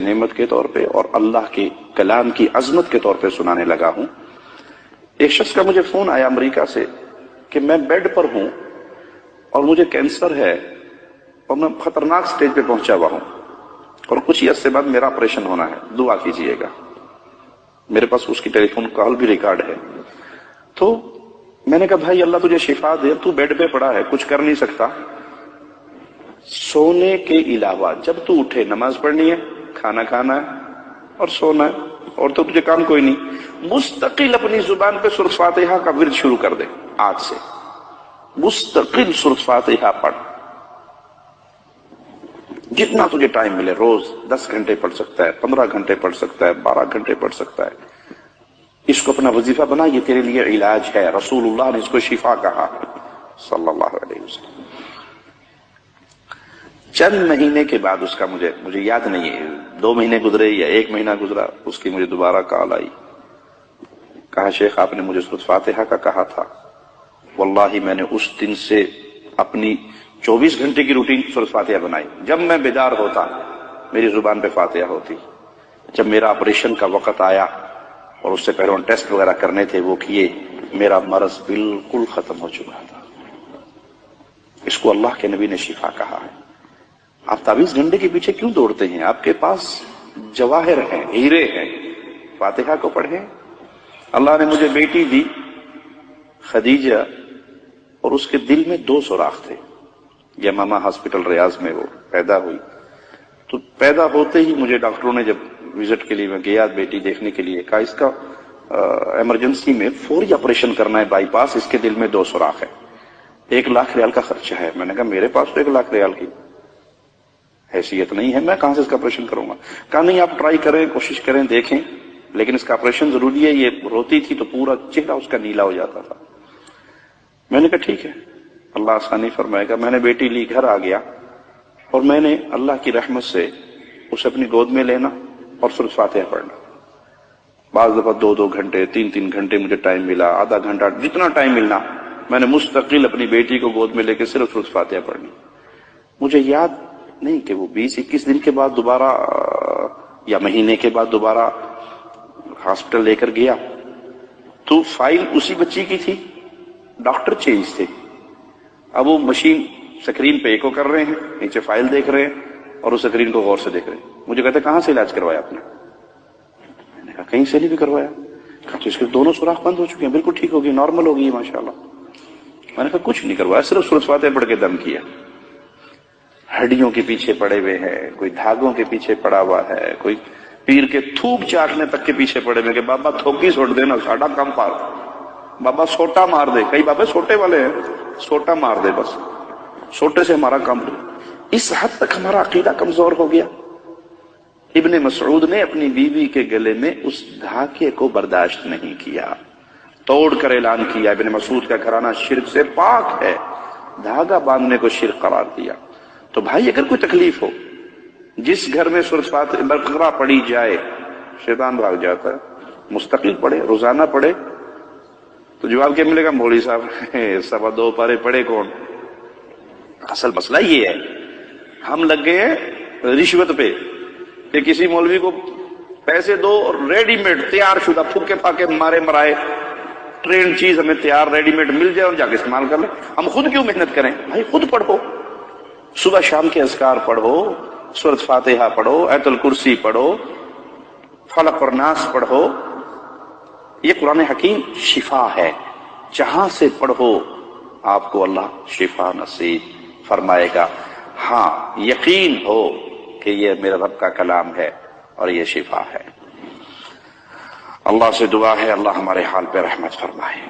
نعمت کے طور پہ اور اللہ کے کلام کی عظمت کے طور پہ سنانے لگا ہوں۔ ایک شخص کا مجھے فون آیا امریکہ سے کہ میں بیڈ پر ہوں اور مجھے کینسر ہے اور میں خطرناک سٹیج پہ پہنچا ہوا ہوں اور کچھ ہی عرصے بعد میرا آپریشن ہونا ہے، دعا کیجئے گا۔ میرے پاس اس کی ٹیلی فون کال بھی ریکارڈ ہے۔ تو میں نے کہا بھائی اللہ تجھے شفا دے، تو بیڈ پہ پڑا ہے، کچھ کر نہیں سکتا، سونے کے علاوہ جب تو اٹھے نماز پڑھنی ہے، کھانا کھانا ہے اور سونا ہے، اور تو تجھے کام کوئی نہیں، مستقل اپنی زبان پہ سورۃ فاتحہ کا ورد شروع کر دے آج سے، مستقل سورۃ فاتحہ پڑھ، جتنا تجھے ٹائم ملے، روز 10 گھنٹے پڑھ سکتا ہے، 15 گھنٹے پڑھ سکتا ہے، 12 گھنٹے پڑھ سکتا ہے، اس کو اپنا وظیفہ بنا، یہ تیرے لیے علاج ہے۔ رسول اللہ نے اس کو شفا کہا صلی اللہ علیہ وسلم۔ چند مہینے کے بعد اس کا مجھے یاد نہیں ہے، 2 مہینے گزرے یا 1 مہینہ گزرا، اس کی مجھے دوبارہ کال آئی، کہا شیخ آپ نے مجھے سورۃ فاتحہ کا کہا تھا، واللہ میں نے اس دن سے اپنی 24 گھنٹے کی روٹین سورۃ فاتحہ بنائی، جب میں بیدار ہوتا میری زبان پہ فاتحہ ہوتی، جب میرا آپریشن کا وقت آیا اور اس سے پہلے ٹیسٹ وغیرہ کرنے تھے وہ کیے، میرا مرض بالکل ختم ہو چکا تھا۔ اس کو اللہ کے نبی نے شفا کہا ہے۔ آپ تعویذ گھنٹے کے پیچھے کیوں دوڑتے ہیں؟ آپ کے پاس جواہر ہیں، ہیرے ہیں، فاتحہ کو پڑھیں۔ اللہ نے مجھے بیٹی دی خدیجہ، اور اس کے دل میں 2 سوراخ تھے، یمامہ ہاسپٹل ریاض میں وہ پیدا ہوئی، تو پیدا ہوتے ہی مجھے ڈاکٹروں نے جب وزٹ کے لیے میں گیا بیٹی دیکھنے کے لیے، کہا اس کا ایمرجنسی میں فوری آپریشن کرنا ہے، بائی پاس، اس کے دل میں 2 سوراخ ہے، 1 لاکھ ریال کا خرچہ ہے۔ میں نے کہا میرے پاس تو 1 لاکھ ریال کی حیثیت نہیں ہے، میں کہاں سے اس کا آپریشن کروں گا؟ کہا نہیں آپ ٹرائی کریں، کوشش کریں، دیکھیں، لیکن اس کا آپریشن ضروری ہے۔ یہ روتی تھی تو پورا چہرہ اس کا نیلا ہو جاتا تھا۔ میں نے کہا ٹھیک ہے، اللہ آسانی فرمائے گا۔ میں نے بیٹی لی، گھر آ گیا، اور میں نے اللہ کی رحمت سے اسے اپنی گود میں لینا اور سورۃ فاتحہ پڑھنا۔ بعض دفعہ 2 گھنٹے، 3 گھنٹے مجھے ٹائم ملا، آدھا گھنٹہ، جتنا ٹائم ملنا، میں نے مستقل اپنی بیٹی کو گود میں لے کے صرف سورۃ فاتحہ پڑھنی۔ مجھے یاد نہیں کہ وہ 20-21 دن کے بعد دوبارہ یا مہینے کے بعد دوبارہ ہاسپٹل لے کر گیا، تو فائل اسی بچی کی تھی، ڈاکٹر چینج تھے۔ اب وہ مشین سکرین پہ ایکو کر رہے ہیں، نیچے فائل دیکھ رہے ہیں اور اس سکرین کو غور سے دیکھ رہے ہیں۔ مجھے کہتے کہاں سے علاج کروایا آپ نے؟ میں نے کہا کہیں سے نہیں بھی کروایا۔ کہا تو اس کے 2 سوراخ بند ہو چکے ہیں، بالکل ٹھیک ہوگی، نارمل ہوگی ماشاءاللہ۔ میں نے کہا کچھ نہیں کروایا، صرف سورۃ فاتحہ پڑھ کے دم کیا۔ ہڈیوں کے پیچھے پڑے ہوئے ہیں، کوئی دھاگوں کے پیچھے پڑا ہوا ہے، کوئی پیر کے تھوک چاٹنے تک کے پیچھے پڑے ہوئے کہ بابا تھوکی سوٹ دینا، ساڈا کم پار، بابا سوٹا مار دے، کئی بابے سوٹے والے ہیں، سوٹا مار دے، بس سوٹے سے ہمارا کام ہو۔ اس حد تک ہمارا عقیدہ کمزور ہو گیا۔ ابن مسعود نے اپنی بیوی کے گلے میں اس دھاگے کو برداشت نہیں کیا، توڑ کر اعلان کیا ابن مسعود کا گھرانہ شرک سے پاک ہے، دھاگا باندھنے کو شرک قرار دیا۔ تو بھائی اگر کوئی تکلیف ہو، جس گھر میں سورۃ فاتحہ بقرہ پڑھی جائے شیطان بھاگ جاتا ہے، مستقل پڑھے، روزانہ پڑھے، تو جواب کیا ملے گا؟ مولوی صاحب 2.25 پارے پڑھے کون؟ اصل مسئلہ یہ ہے، ہم لگ گئے ہیں رشوت پہ کہ کسی مولوی کو پیسے دو اور ریڈی میڈ تیار شدہ پھکے پھاکے مارے مرائے ٹرینڈ چیز ہمیں تیار ریڈی میڈ مل جائے اور جا کے استعمال کر لیں۔ ہم خود کیوں محنت کریں؟ بھائی خود پڑھو، صبح شام کے اذکار پڑھو، سورۃ فاتحہ پڑھو، آیت الکرسی پڑھو، فلق اور ناس پڑھو۔ یہ قرآن حکیم شفا ہے، جہاں سے پڑھو آپ کو اللہ شفا نصیب فرمائے گا۔ ہاں یقین ہو کہ یہ میرے رب کا کلام ہے اور یہ شفا ہے۔ اللہ سے دعا ہے اللہ ہمارے حال پہ رحمت فرمائے۔